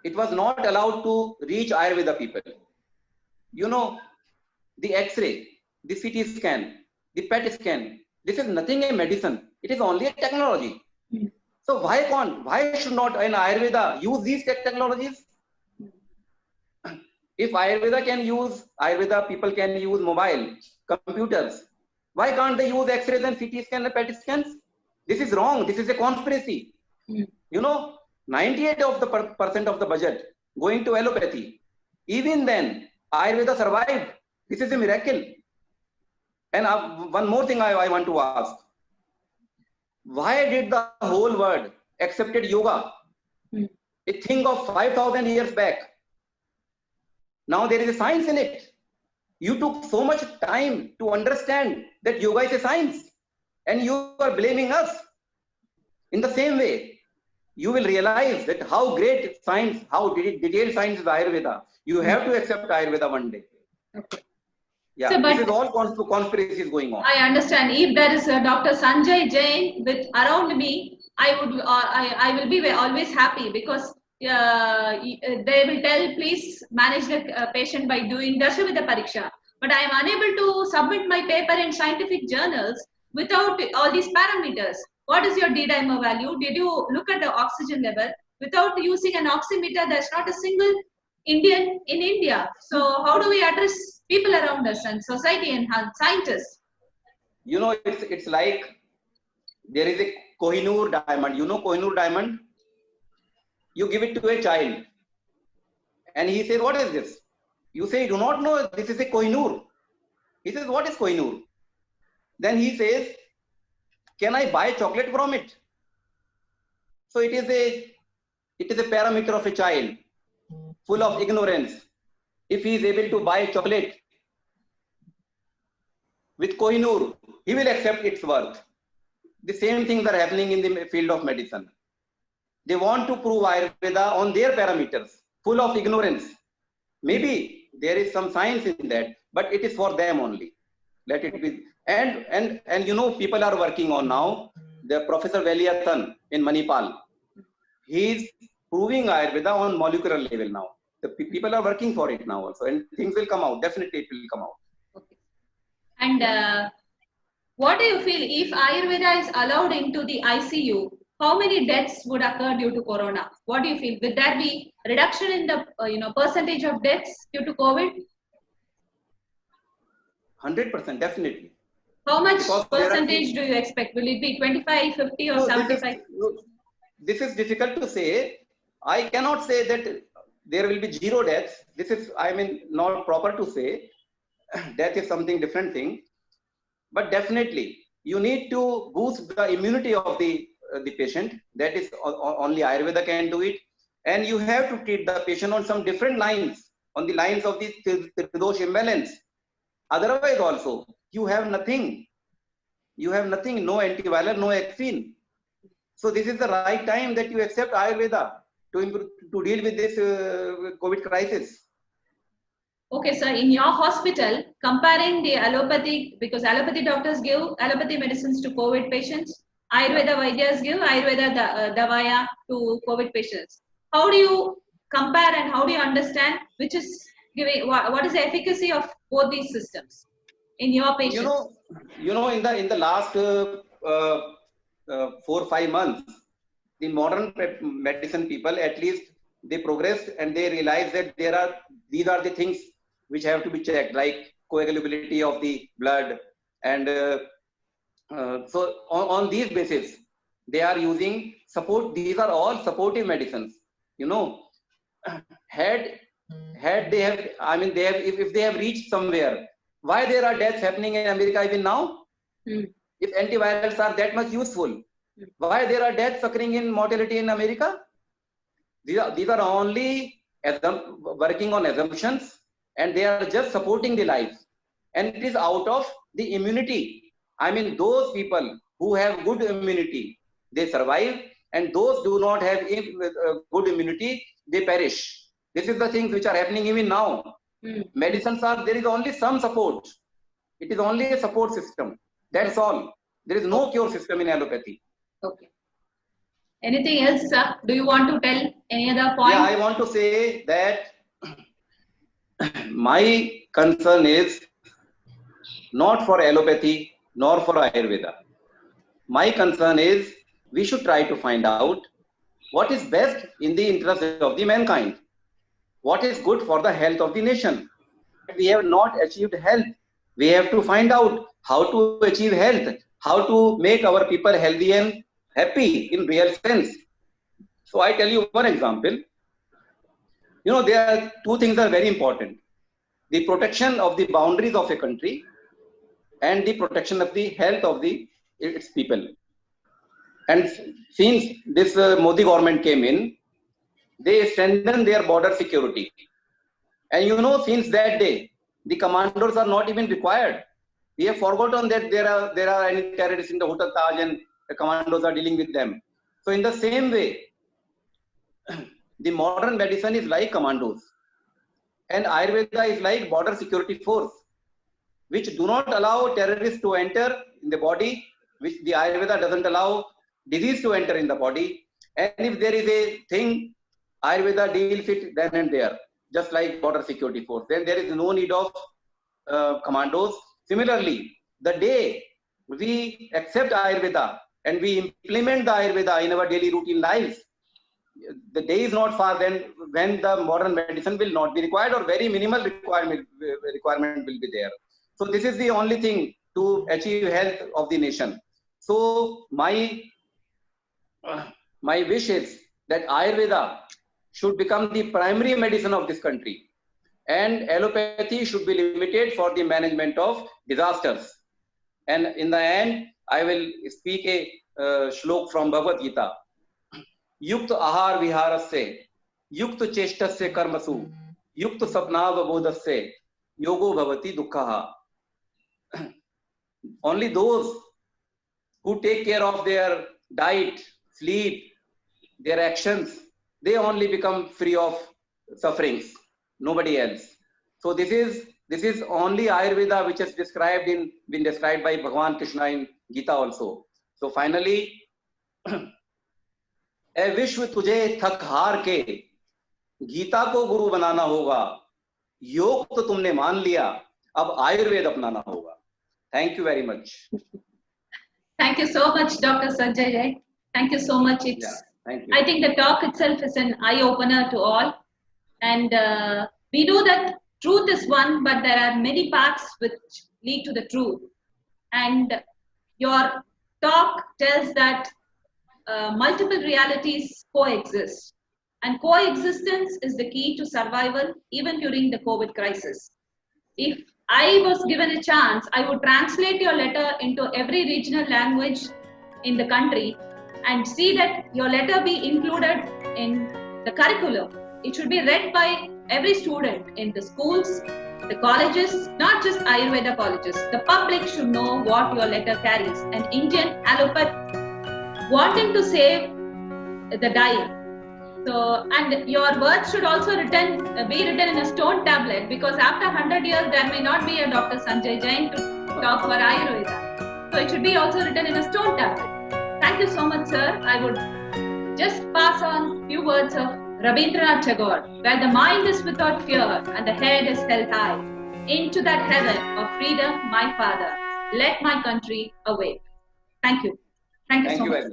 B: it was not allowed to reach Ayurveda people. You know, the X-ray, the CT scan, the PET scan, this is nothing a medicine. It is only a technology. So why should not an Ayurveda use these technologies? If Ayurveda people can use mobile, computers, why can't they use X-rays and CT scan and PET scans? This is wrong. This is a conspiracy. You know, 98% of the budget going to allopathy. Even then, Ayurveda survived. This is a miracle. And one more thing I want to ask. Why did the whole world accepted yoga? A thing of 5,000 years back. Now there is a science in it. You took so much time to understand that yoga is a science, and you are blaming us. In the same way, you will realize that how great science, how detailed science is Ayurveda. You have to accept Ayurveda one day.
A: Okay.
B: Yeah,
A: So,
B: this is all conspiracies going on.
A: I understand. If there is a Dr. Sanjay Jain with around me, I will be always happy, because they will tell, please manage the patient by doing Dashavida Pariksha. But I am unable to submit my paper in scientific journals without all these parameters. What is your D-dimer value? Did you look at the oxygen level? Without using an oximeter, there's not a single Indian in India. So how do we address people around us and society and scientists?
B: You know, it's like there is a Kohinoor diamond. You know Kohinoor diamond? You give it to a child and he says, what is this? You say, you do not know, this is a Kohinoor. He says, what is Kohinoor? Then he says, can I buy chocolate from it? So it is a parameter of a child full of ignorance. If he is able to buy chocolate with Kohinoor, he will accept its worth. The same things are happening in the field of medicine. They want to prove Ayurveda on their parameters, full of ignorance. Maybe there is some science in that, but it is for them only. Let it be. And you know, people are working on now. The Professor Valiathan in Manipal, he is proving Ayurveda on molecular level now. The people are working for it now also, and things will come out. Definitely, it will come out.
A: Okay. And what do you feel, if Ayurveda is allowed into the ICU, how many deaths would occur due to corona? What do you feel? Will there be reduction in the percentage of deaths due to COVID?
B: 100%, definitely.
A: How much percentage do you expect? Will it be 25, 50 or 75?
B: This is difficult to say. I cannot say that there will be zero deaths. This is, I mean, not proper to say. Death is something different thing. But definitely, you need to boost the immunity of the patient. That is only Ayurveda can do it. And you have to treat the patient on some different lines, on the lines of the Tridosh imbalance. Otherwise also, you have nothing. You have nothing, no antiviral, no vaccine. So this is the right time that you accept Ayurveda to deal with this COVID crisis.
A: Okay, sir, in your hospital, comparing the allopathy, because allopathy doctors give allopathy medicines to COVID patients, Ayurveda Vaidyas give Ayurveda Davaya to COVID patients. How do you compare and how do you understand which is giving, what is the efficacy of both these systems in your patients?
B: You know, in the last 4 or 5 months, the modern medicine people, at least they progressed and they realized that these are the things which have to be checked, like coagulability of the blood. And so on these basis, they are using support. These are all supportive medicines. You know, had they have, I mean, if they have reached somewhere, why there are deaths happening in America even now? If antivirals are that much useful, why there are deaths occurring in mortality in America? These are only working on assumptions, and they are just supporting the life. And it is out of the immunity. I mean, those people who have good immunity, they survive, and those do not have good immunity, they perish. This is the things which are happening even now. Medicines are, there is only some support. It is only a support system. That's all. There is no cure system in allopathy.
A: Okay. Anything else, sir? Do you want to tell any other point?
B: Yeah, I want to say that my concern is not for allopathy nor for Ayurveda. My concern is we should try to find out what is best in the interest of the mankind. What is good for the health of the nation. We have not achieved health. We have to find out how to achieve health, how to make our people healthy and happy in real sense. So I tell you one example. You know, there are two things that are very important. The protection of the boundaries of a country and the protection of the health of its people. And since this Modi government came in, they strengthened their border security. And you know, since that day, the commandos are not even required. We have forgotten that there are any terrorists in the Hotel Taj and the commandos are dealing with them. So in the same way, the modern medicine is like commandos, and Ayurveda is like border security force, which do not allow terrorists to enter in the body, which the Ayurveda doesn't allow disease to enter in the body. And if there is a thing, Ayurveda deals it then and there, just like border security force. Then there is no need of commandos. Similarly, the day we accept Ayurveda and we implement the Ayurveda in our daily routine lives, the day is not far then when the modern medicine will not be required, or very minimal requirement will be there. So this is the only thing to achieve health of the nation. So my wish is that Ayurveda should become the primary medicine of this country, and allopathy should be limited for the management of disasters. And in the end, I will speak a shlok from Bhagavad Gita. युक्त आहार विहारस्य युक्त चेष्टस्य कर्मसु युक्त सपनावबोधस्य योगो भवति दुःखः. Only those who take care of their diet, sleep, their actions, they only become free of sufferings. Nobody else. So this is only Ayurveda which is been described by Bhagavan Krishna in Gita also. So finally, ए विश्व तुझे थक हार के गीता को गुरु बनाना होगा. योग तो तुमने मान लिया, अब आयुर्वेद अपनाना होगा. Thank you very much.
A: Thank you so much, Dr. Sanjay Jain. Thank you so much.
B: Thank you.
A: I think the talk itself is an eye-opener to all. And we know that truth is one, but there are many paths which lead to the truth. And your talk tells that multiple realities coexist, and coexistence is the key to survival even during the COVID crisis. If I was given a chance, I would translate your letter into every regional language in the country and see that your letter be included in the curriculum. It should be read by every student in the schools, the colleges, not just Ayurveda colleges. The public should know what your letter carries. An Indian allopath wanting to save the dying. So, and your words should also be written in a stone tablet, because after 100 years there may not be a Dr. Sanjay Jain to talk for Ayurveda. So it should be also written in a stone tablet. Thank you so much, sir. I would just pass on few words of Rabindranath Tagore, where the mind is without fear and the head is held high. Into that heaven of freedom, my father, let my country awake. Thank you. Thank you so much.